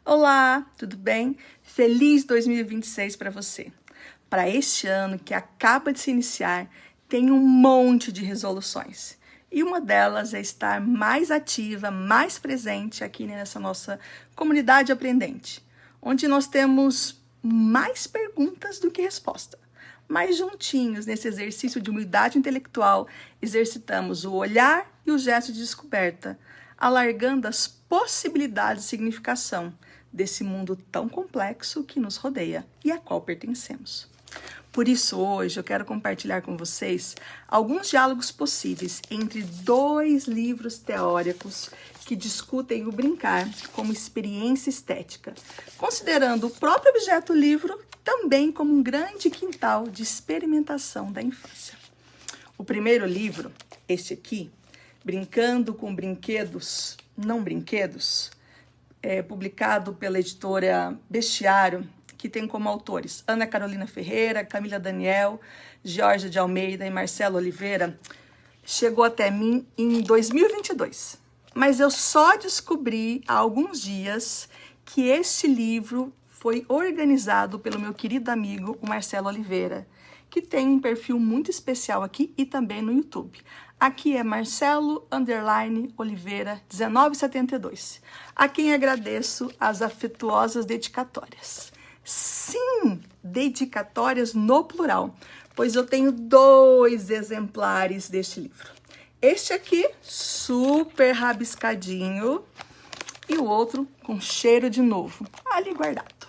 Olá, tudo bem? Feliz 2026 para você. Para este ano que acaba de se iniciar, tem um monte de resoluções. E uma delas é estar mais ativa, mais presente aqui nessa nossa comunidade aprendente, onde nós temos mais perguntas do que resposta. Mais juntinhos, nesse exercício de humildade intelectual, exercitamos o olhar e o gesto de descoberta, alargando as possibilidades de significação desse mundo tão complexo que nos rodeia e a qual pertencemos. Por isso, hoje, eu quero compartilhar com vocês alguns diálogos possíveis entre dois livros teóricos que discutem o brincar como experiência estética, considerando o próprio objeto livro também como um grande quintal de experimentação da infância. O primeiro livro, este aqui, Brincando com Brinquedos, Não Brinquedos, publicado pela editora Bestiário, que tem como autores Ana Carolina Ferreira, Camila Daniel, Georgia de Almeida e Marcelo Oliveira, chegou até mim em 2022. Mas eu só descobri há alguns dias que este livro foi organizado pelo meu querido amigo, o Marcelo Oliveira, que tem um perfil muito especial aqui e também no YouTube. Aqui é Marcelo_Oliveira 1972, a quem agradeço as afetuosas dedicatórias. Sim, dedicatórias no plural, pois eu tenho 2 exemplares deste livro. Este aqui, super rabiscadinho, e o outro com cheiro de novo, ali guardado,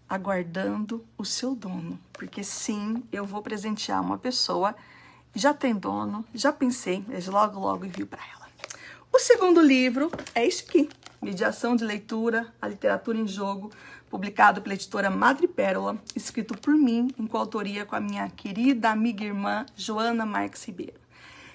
aguardando o seu dono, porque sim, eu vou presentear uma pessoa, já tem dono, já pensei, mas logo envio para ela. O segundo livro é este aqui, Mediação de Leitura, a Literatura em Jogo, publicado pela editora Madrepérola, escrito por mim, em coautoria com a minha querida amiga e irmã, Joana Marques Ribeiro.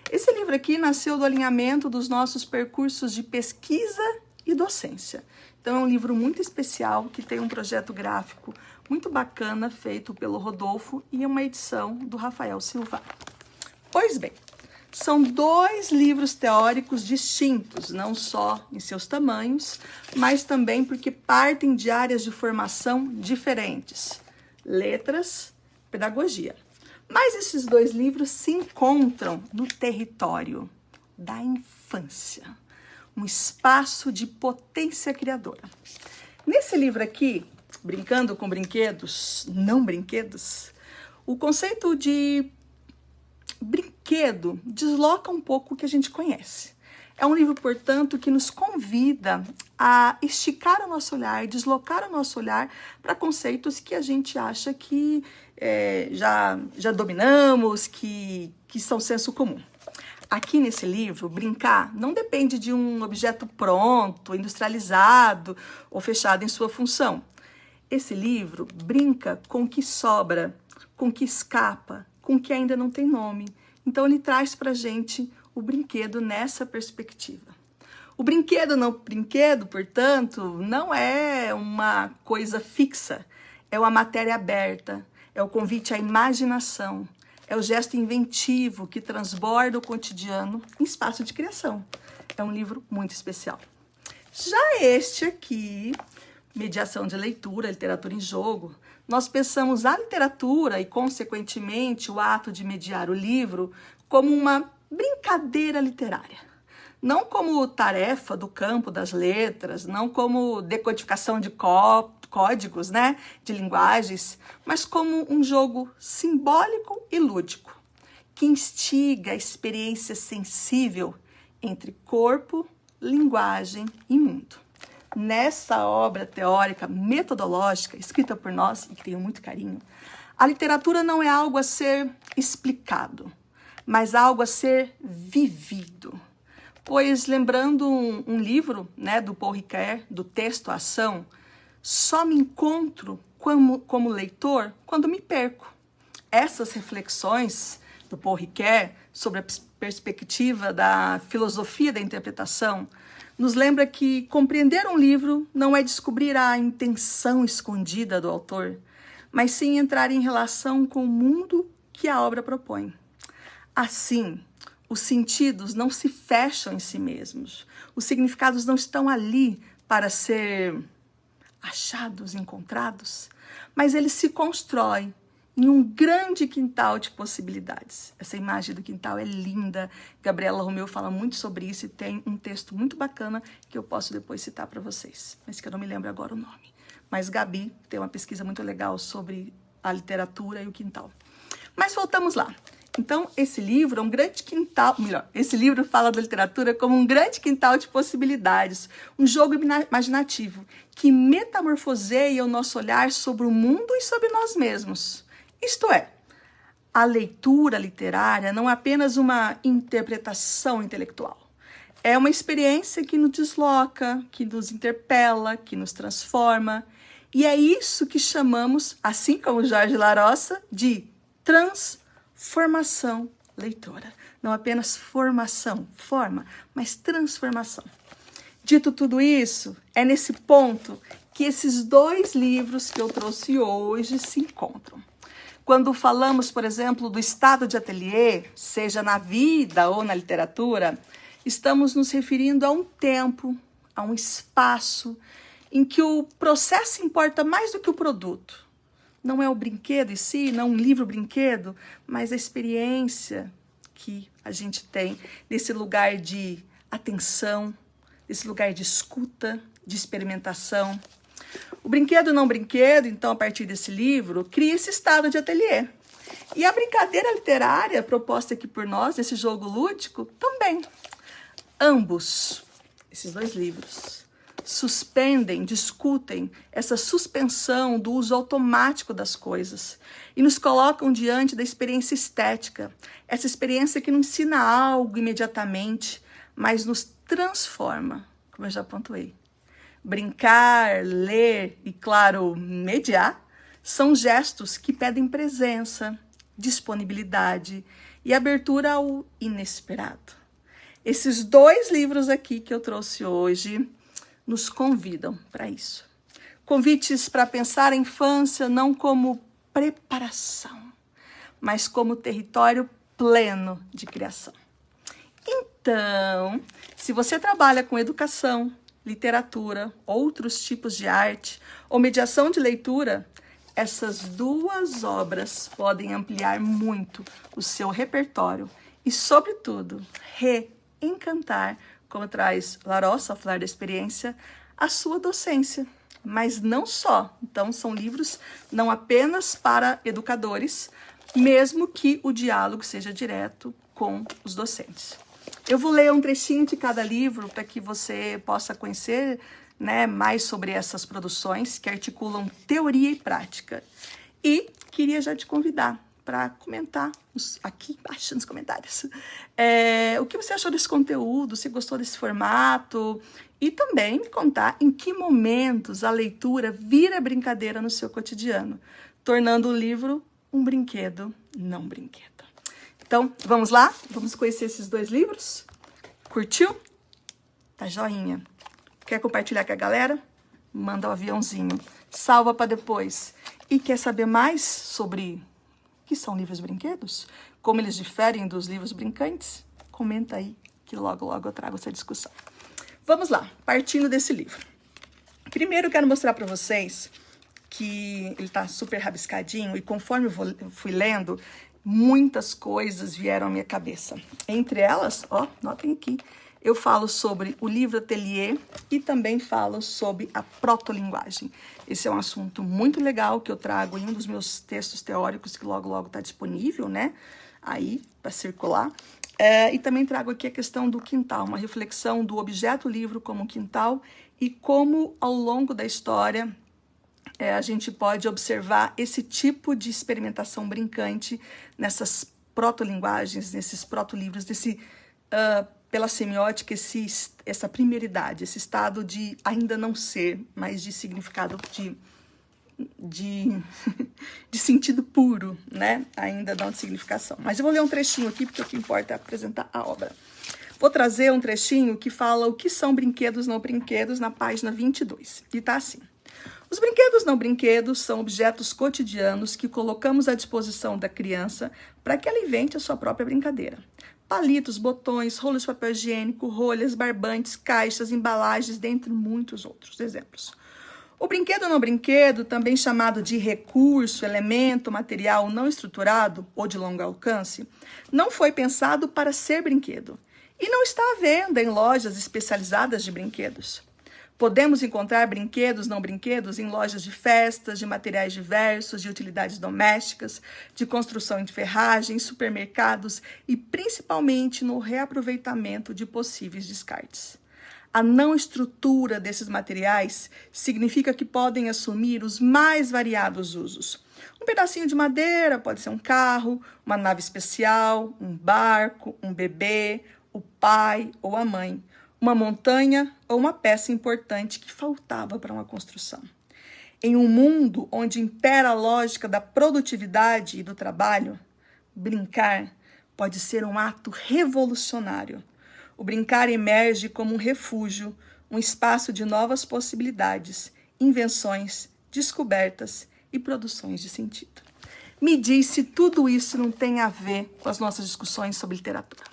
Esse livro aqui nasceu do alinhamento dos nossos percursos de pesquisa e docência. Então, é um livro muito especial, que tem um projeto gráfico muito bacana, feito pelo Rodolfo, e uma edição do Rafael Silva. Pois bem, são 2 livros teóricos distintos, não só em seus tamanhos, mas também porque partem de áreas de formação diferentes. Letras, pedagogia. Mas esses 2 livros se encontram no território da infância, um espaço de potência criadora. Nesse livro aqui, Brincando com Brinquedos, Não Brinquedos, o conceito de brinquedo desloca um pouco o que a gente conhece. É um livro, portanto, que nos convida a esticar o nosso olhar, deslocar o nosso olhar para conceitos que a gente acha que já dominamos, que são senso comum. Aqui nesse livro, brincar não depende de um objeto pronto, industrializado ou fechado em sua função. Esse livro brinca com o que sobra, com o que escapa, com o que ainda não tem nome. Então, ele traz para a gente o brinquedo nessa perspectiva. O brinquedo não brinquedo, portanto, não é uma coisa fixa, é uma matéria aberta, é o convite à imaginação, é o gesto inventivo que transborda o cotidiano em espaço de criação. É um livro muito especial. Já este aqui, Mediação de Leitura, Literatura em Jogo, nós pensamos a literatura e, consequentemente, o ato de mediar o livro como uma brincadeira literária. Não como tarefa do campo das letras, não como decodificação de códigos, né, de linguagens, mas como um jogo simbólico e lúdico, que instiga a experiência sensível entre corpo, linguagem e mundo. Nessa obra teórica, metodológica, escrita por nós e que tenho muito carinho, a literatura não é algo a ser explicado, mas algo a ser vivido. Pois, lembrando um livro, né, do Paul Ricoeur, do Texto à Ação, só me encontro como leitor quando me perco. Essas reflexões do Paul Ricoeur sobre a perspectiva da filosofia da interpretação nos lembra que compreender um livro não é descobrir a intenção escondida do autor, mas sim entrar em relação com o mundo que a obra propõe. Assim, os sentidos não se fecham em si mesmos. Os significados não estão ali para ser achados, encontrados, mas ele se constrói em um grande quintal de possibilidades. Essa imagem do quintal é linda. Gabriela Romeu fala muito sobre isso e tem um texto muito bacana que eu posso depois citar para vocês, mas que eu não me lembro agora o nome. Mas Gabi tem uma pesquisa muito legal sobre a literatura e o quintal. Mas voltamos lá. Então, esse livro é um grande quintal, melhor, esse livro fala da literatura como um grande quintal de possibilidades, um jogo imaginativo que metamorfoseia o nosso olhar sobre o mundo e sobre nós mesmos. Isto é, a leitura literária não é apenas uma interpretação intelectual. É uma experiência que nos desloca, que nos interpela, que nos transforma. E é isso que chamamos, assim como Jorge Larossa, de transformação leitora. Não apenas formação, forma, mas transformação. Dito tudo isso, é nesse ponto que esses dois livros que eu trouxe hoje se encontram. Quando falamos, por exemplo, do estado de ateliê, seja na vida ou na literatura, estamos nos referindo a um tempo, a um espaço em que o processo importa mais do que o produto. Não é o brinquedo em si, não um livro-brinquedo, mas a experiência que a gente tem nesse lugar de atenção, nesse lugar de escuta, de experimentação. O brinquedo não brinquedo, então, a partir desse livro, cria esse estado de ateliê. E a brincadeira literária proposta aqui por nós, esse jogo lúdico, também. Ambos, esses dois livros, suspendem, discutem essa suspensão do uso automático das coisas e nos colocam diante da experiência estética, essa experiência que não ensina algo imediatamente, mas nos transforma, como eu já pontuei. Brincar, ler e, claro, mediar são gestos que pedem presença, disponibilidade e abertura ao inesperado. Esses dois livros aqui que eu trouxe hoje nos convidam para isso. Convites para pensar a infância não como preparação, mas como território pleno de criação. Então, se você trabalha com educação, literatura, outros tipos de arte ou mediação de leitura, essas duas obras podem ampliar muito o seu repertório e, sobretudo, reencantar, como traz Larossa ao falar da experiência, a sua docência. Mas não só. Então, são livros não apenas para educadores, mesmo que o diálogo seja direto com os docentes. Eu vou ler um trechinho de cada livro para que você possa conhecer, né, mais sobre essas produções que articulam teoria e prática. E queria já te convidar para comentar aqui embaixo nos comentários o que você achou desse conteúdo, se gostou desse formato e também me contar em que momentos a leitura vira brincadeira no seu cotidiano, tornando o livro um brinquedo, não brinquedo. Então, vamos lá? Vamos conhecer esses dois livros? Curtiu? Tá joinha. Quer compartilhar com a galera? Manda o aviãozinho. Salva para depois. E quer saber mais sobre o que são livros brinquedos? Como eles diferem dos livros brincantes? Comenta aí, que logo, logo eu trago essa discussão. Vamos lá, partindo desse livro. Primeiro, eu quero mostrar para vocês que ele tá super rabiscadinho e conforme eu fui lendo, muitas coisas vieram à minha cabeça. Entre elas, ó, notem aqui, eu falo sobre o livro ateliê e também falo sobre a protolinguagem. Esse é um assunto muito legal que eu trago em um dos meus textos teóricos, que logo, logo está disponível, né? Aí, para circular. E também trago aqui a questão do quintal, uma reflexão do objeto livro como quintal e como, ao longo da história, a gente pode observar esse tipo de experimentação brincante nessas protolinguagens, nesses protolivros, pela semiótica, essa primeiridade, esse estado de ainda não ser, mas de significado de sentido puro, né? Ainda não de significação. Mas eu vou ler um trechinho aqui, porque o que importa é apresentar a obra. Vou trazer um trechinho que fala o que são brinquedos não brinquedos, na página 22. E tá assim. Os brinquedos não brinquedos são objetos cotidianos que colocamos à disposição da criança para que ela invente a sua própria brincadeira. Palitos, botões, rolos de papel higiênico, rolhas, barbantes, caixas, embalagens, dentre muitos outros exemplos. O brinquedo não brinquedo, também chamado de recurso, elemento, material não estruturado ou de longo alcance, não foi pensado para ser brinquedo e não está à venda em lojas especializadas de brinquedos. Podemos encontrar brinquedos não brinquedos em lojas de festas, de materiais diversos, de utilidades domésticas, de construção de ferragens, supermercados e principalmente no reaproveitamento de possíveis descartes. A não estrutura desses materiais significa que podem assumir os mais variados usos. Um pedacinho de madeira pode ser um carro, uma nave especial, um barco, um bebê, o pai ou a mãe, uma montanha ou uma peça importante que faltava para uma construção. Em um mundo onde impera a lógica da produtividade e do trabalho, brincar pode ser um ato revolucionário. O brincar emerge como um refúgio, um espaço de novas possibilidades, invenções, descobertas e produções de sentido. Me diz se tudo isso não tem a ver com as nossas discussões sobre literatura.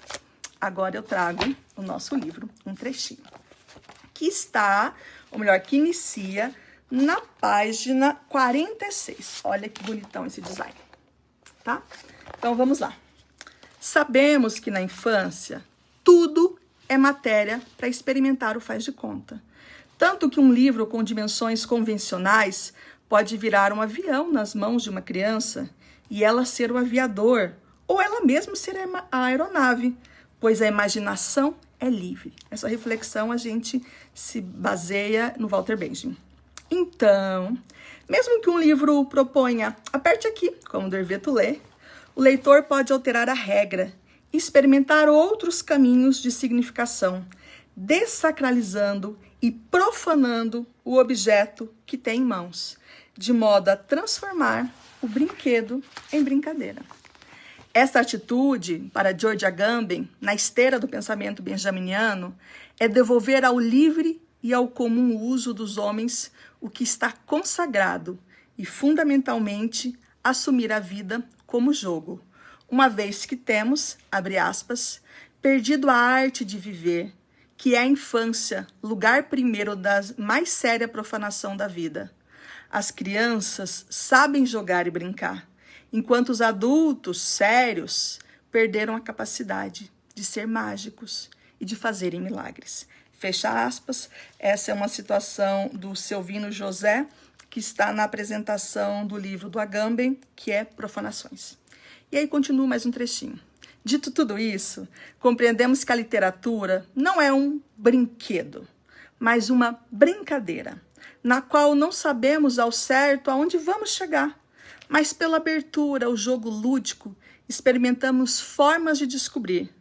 Agora eu trago o nosso livro, um trechinho, que está, ou melhor, que inicia na página 46. Olha que bonitão esse design, tá? Então vamos lá. Sabemos que na infância tudo é matéria para experimentar o faz de conta. Tanto que um livro com dimensões convencionais pode virar um avião nas mãos de uma criança e ela ser o aviador, ou ela mesma ser a aeronave, pois a imaginação é livre. Essa reflexão a gente se baseia no Walter Benjamin. Então, mesmo que um livro proponha, aperte aqui, como Derveto lê, o leitor pode alterar a regra, experimentar outros caminhos de significação, dessacralizando e profanando o objeto que tem em mãos, de modo a transformar o brinquedo em brincadeira. Essa atitude, para George Agamben, na esteira do pensamento benjaminiano, é devolver ao livre e ao comum uso dos homens o que está consagrado e, fundamentalmente, assumir a vida como jogo, uma vez que temos, abre aspas, perdido a arte de viver, que é a infância, lugar primeiro da mais séria profanação da vida. As crianças sabem jogar e brincar, enquanto os adultos sérios perderam a capacidade de ser mágicos e de fazerem milagres. Fecha aspas. Essa é uma citação do Selvino José, que está na apresentação do livro do Agamben, que é Profanações. E aí continua mais um trechinho. Dito tudo isso, compreendemos que a literatura não é um brinquedo, mas uma brincadeira, na qual não sabemos ao certo aonde vamos chegar, mas pela abertura ao jogo lúdico, experimentamos formas de descobrir.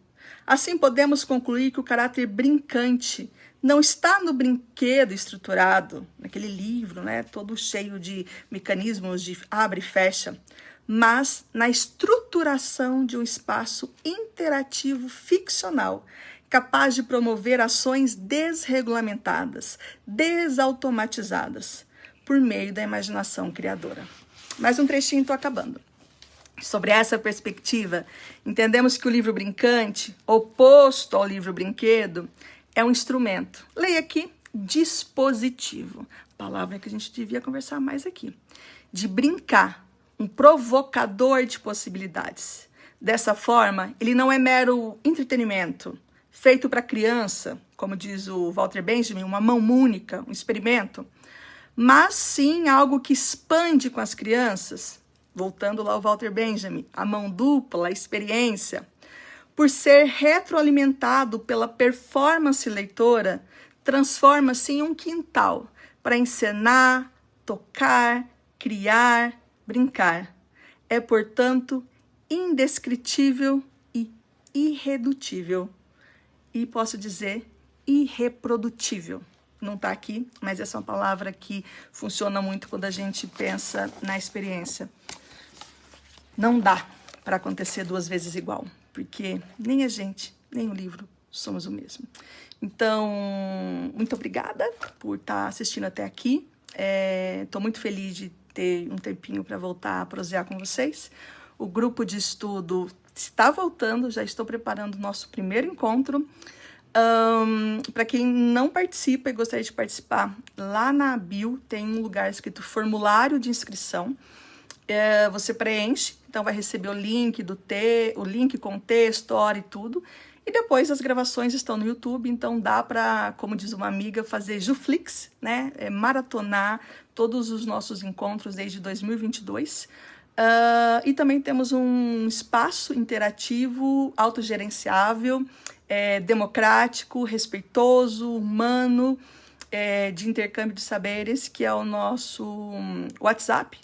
Assim podemos concluir que o caráter brincante não está no brinquedo estruturado, naquele livro, né, todo cheio de mecanismos de abre e fecha, mas na estruturação de um espaço interativo ficcional, capaz de promover ações desregulamentadas, desautomatizadas, por meio da imaginação criadora. Mais um trechinho, estou acabando. Sobre essa perspectiva, entendemos que o livro brincante, oposto ao livro brinquedo, é um instrumento. Leia aqui, dispositivo. Palavra que a gente devia conversar mais aqui. De brincar, um provocador de possibilidades. Dessa forma, ele não é mero entretenimento, feito para criança, como diz o Walter Benjamin, uma mão única, um experimento, mas sim algo que expande com as crianças, voltando lá ao Walter Benjamin, a mão dupla, a experiência, por ser retroalimentado pela performance leitora, transforma-se em um quintal para encenar, tocar, criar, brincar. É, portanto, indescritível e irredutível. E posso dizer irreprodutível. Não está aqui, mas essa é uma palavra que funciona muito quando a gente pensa na experiência. Não dá para acontecer duas vezes igual, porque nem a gente, nem o livro somos o mesmo. Então, muito obrigada por estar assistindo até aqui. Estou muito feliz de ter um tempinho para voltar a prosear com vocês. O grupo de estudo está voltando, já estou preparando o nosso primeiro encontro. Para quem não participa e gostaria de participar, lá na bio tem um lugar escrito formulário de inscrição. Você preenche, então vai receber o link o link com o texto, história e tudo. E depois as gravações estão no YouTube, então dá para, como diz uma amiga, fazer Juflix, né? Maratonar todos os nossos encontros desde 2022. E também temos um espaço interativo, autogerenciável, democrático, respeitoso, humano, de intercâmbio de saberes, que é o nosso WhatsApp,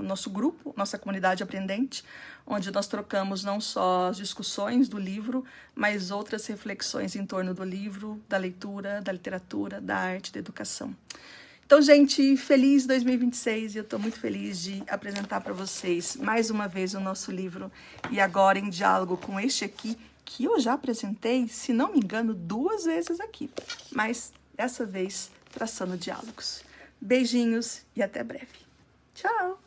nosso grupo, nossa comunidade aprendente, onde nós trocamos não só as discussões do livro, mas outras reflexões em torno do livro, da leitura, da literatura, da arte, da educação. Então, gente, feliz 2026 e eu estou muito feliz de apresentar para vocês mais uma vez o nosso livro e agora em diálogo com este aqui, que eu já apresentei, se não me engano, 2 vezes aqui, mas dessa vez traçando diálogos. Beijinhos e até breve. Tchau!